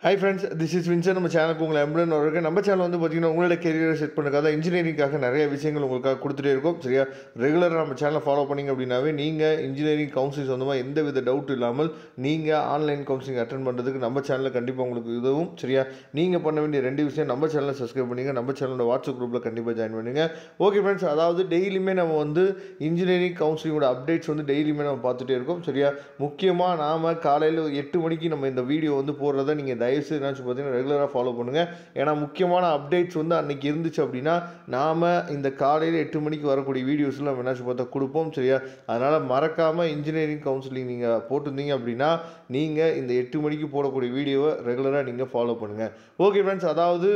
Hi friends, this is Vincent. நம்ம சேனலுக்கு உங்களை எம்பளன் வரக்கு நம்ம சேனல் வந்து பார்த்தீங்கன்னா உங்களோட கெரியரை செட் பண்ணுறதுக்காக இன்ஜினியரிங்காக நிறைய விஷயங்கள் உங்களுக்காக கொடுத்துட்டே இருக்கும். சரியா, ரெகுலராக நம்ம சேனலை ஃபாலோ பண்ணிங்க அப்படின்னாவே நீங்கள் இன்ஜினியரிங் கவுன்சிலிங் சொந்தமாக எந்த வித டவுட் இல்லாமல் நீங்கள் ஆன்லைன் கவுன்சிலிங் அட்டன் பண்ணுறதுக்கு நம்ம சேனலில் கண்டிப்பாக உங்களுக்கு உதவும். சரியா, நீங்கள் பண்ண வேண்டிய ரெண்டு விஷயம், நம்ம சேனலை சப்ஸ்கிரைப் பண்ணிங்க, நம்ம சேனலோட வாட்ஸ்அப் குரூப்பில் கண்டிப்பாக ஜாயின் பண்ணுங்க. ஓகே ஃப்ரெண்ட்ஸ், அதாவது டெய்லியுமே நம்ம வந்து இன்ஜினியரிங் கவுன்சிலிங்கோட அப்டேட்ஸ் வந்து டெய்லியுமே நம்ம பார்த்துட்டே இருக்கோம். சரியா, முக்கியமாக நாம் காலையில் 8 மணிக்கு நம்ம இந்த வீடியோ வந்து போடுறத நீங்கள் தயவுசெய்து என்னாச்சு பார்த்தீங்கன்னா ரெகுலராக ஃபாலோ பண்ணுங்கள். ஏன்னா முக்கியமான அப்டேட்ஸ் வந்து அன்றைக்கி இருந்துச்சு அப்படின்னா நாம் இந்த காலையில் 8 மணிக்கு வரக்கூடிய வீடியோஸில் நம்ம என்னாச்சு பார்த்தா கொடுப்போம். சரியா, அதனால் மறக்காமல் இன்ஜினியரிங் கவுன்சிலிங் நீங்கள் போட்டிருந்தீங்க அப்படின்னா நீங்கள் இந்த 8 மணிக்கு போடக்கூடிய வீடியோவை ரெகுலராக நீங்கள் ஃபாலோ பண்ணுங்கள். ஓகே ஃப்ரெண்ட்ஸ், அதாவது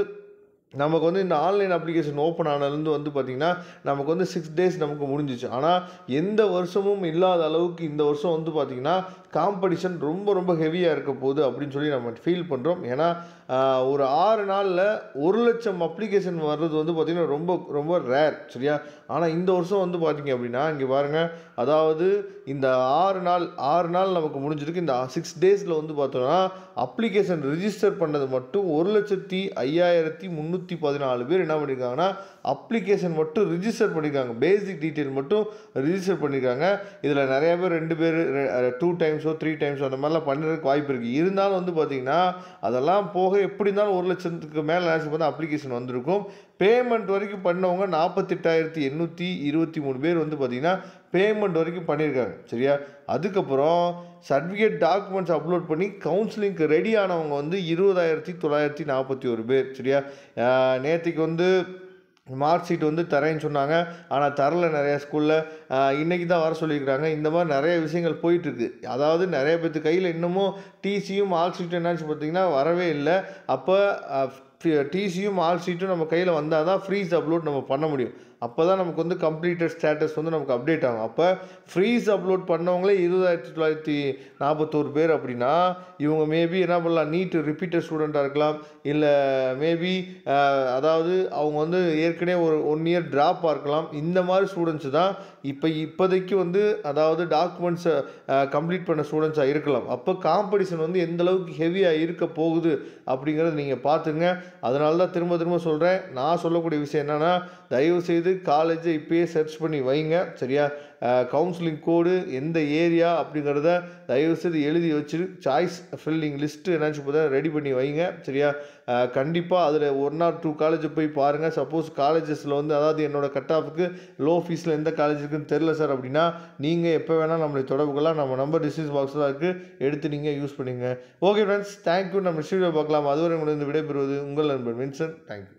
நமக்கு வந்து இந்த ஆன்லைன் அப்ளிகேஷன் ஓப்பன் ஆனதுலேருந்து வந்து பார்த்திங்கன்னா நமக்கு வந்து 6 days நமக்கு முடிஞ்சிச்சு. ஆனால் எந்த வருஷமும் இல்லாத அளவுக்கு இந்த வருஷம் வந்து பார்த்திங்கன்னா காம்படிஷன் ரொம்ப ரொம்ப ஹெவியாக இருக்க போகுது அப்படின்னு சொல்லி நம்ம ஃபீல் பண்ணுறோம். ஏன்னா ஒரு 6 நாளில் 1,00,000 அப்ளிகேஷன் வர்றது வந்து பார்த்திங்கன்னா ரொம்ப ரொம்ப ரேர். சரியா, ஆனால் இந்த வருஷம் வந்து பார்த்திங்க அப்படின்னா இங்கே பாருங்கள், அதாவது இந்த 6 நாள் நமக்கு முடிஞ்சிருக்கு. இந்த 6 days வந்து பார்த்தோன்னா அப்ளிகேஷன் ரிஜிஸ்டர் பண்ணது மட்டும் 1,05,314 பேர் என்ன பண்ணியிருக்காங்கன்னா அப்ளிகேஷன் மட்டும் ரிஜிஸ்டர் பண்ணியிருக்காங்க. பேசிக் டீட்டெயில் மட்டும் ரிஜிஸ்டர் பண்ணியிருக்காங்க. இதில் நிறைய பேர் 2 பேர் 2 டைம்ஸோ 3 டைம்ஸோ அந்த மாதிரிலாம் பண்ணுறதுக்கு வாய்ப்பு இருக்குது. இருந்தாலும் வந்து பார்த்திங்கன்னா அதெல்லாம் போக எப்படி இருந்தாலும் 1,00,000க்கு மேலே பார்த்தா அப்ளிகேஷன் வந்திருக்கும். பேமெண்ட் வரைக்கும் பண்ணவங்க 48,823 பேர் வந்து பார்த்திங்கன்னா பேமெண்ட் வரைக்கும் பண்ணியிருக்காங்க. சரியா, அதுக்கப்புறம் சர்டிஃபிகேட் டாக்குமெண்ட்ஸ் அப்லோட் பண்ணி கவுன்சிலிங்க்கு ரெடி ஆனவங்க வந்து 20,941 பேர். சரியா, நேற்றுக்கு வந்து மார்க் ஷீட் வந்து தரேன்னு சொன்னாங்க, ஆனால் தரல நிறையா ஸ்கூலில். இன்றைக்கி தான் வர சொல்லியிருக்கிறாங்க. இந்த மாதிரி நிறைய விஷயங்கள் போயிட்டுருக்கு. அதாவது நிறைய பேர்த்து கையில் இன்னமும் டிசியும் மார்க் ஷீட்டும் என்னாச்சு பார்த்தீங்கன்னா வரவே இல்லை. அப்போ டிசியும் மார்க் ஷீட்டும் நம்ம கையில் வந்தால் தான் ஃப்ரீஸ் அப்லோட் நம்ம பண்ண முடியும். அப்போ தான் நமக்கு வந்து கம்ப்ளீட்டட் ஸ்டேட்டஸ் வந்து நமக்கு அப்டேட் ஆகும். அப்போ ஃப்ரீஸ் அப்லோட் பண்ணவங்களே 20,941 பேர் அப்படின்னா இவங்க மேபி என்ன பண்ணலாம், நீட் ரிப்பீட்டட் ஸ்டூடெண்ட்டாக இருக்கலாம், இல்லை மேபி அதாவது அவங்க வந்து ஏற்கனவே ஒரு 1 year ட்ராப்பாக இருக்கலாம். இந்த மாதிரி ஸ்டூடெண்ட்ஸு தான் இப்போதைக்கு வந்து அதாவது டாக்குமெண்ட்ஸை கம்ப்ளீட் பண்ண ஸ்டூடெண்ட்ஸாக இருக்கலாம். அப்போ காம்படிஷன் வந்து எந்த அளவுக்கு ஹெவியாக இருக்க போகுது அப்படிங்கிறத நீங்கள் பார்த்துங்க. அதனால தான் திரும்ப சொல்கிறேன், நான் சொல்லக்கூடிய விஷயம் என்னென்னா தயவுசெய்து காலேஜை இப்போயே சர்ச் பண்ணி வைங்க. சரியா, கவுன்சிலிங் கோடு எந்த ஏரியா அப்படிங்கிறத தயவுசெய்து எழுதி வச்சு சாய்ஸ் ஃபில்லிங் லிஸ்ட்டு என்னாச்சு பார்த்தா ரெடி பண்ணி வைங்க. சரியா, கண்டிப்பாக அதில் 1 or 2 காலேஜ் போய் பாருங்கள். சப்போஸ் காலேஜஸில் வந்து அதாவது என்னோடய கட் ஆஃபுக்கு லோ ஃபீஸில் எந்த காலேஜ் இருக்குன்னு தெரில சார் அப்படின்னா நீங்கள் எப்போ வேணால் நம்மளை தொடர்புகளாக நம்ம நம்பர் டிஸ்கிரிப்ஷன் பாக்ஸில் இருக்குது, எடுத்து நீங்கள் யூஸ் பண்ணிங்க. Okay friends, thank you. நம்ம வீடியோ பார்க்கலாம். அதுவரை உங்களுக்கு விடைபெறுவது உங்கள் நண்பன் வின்சென்ட். தேங்க்யூ.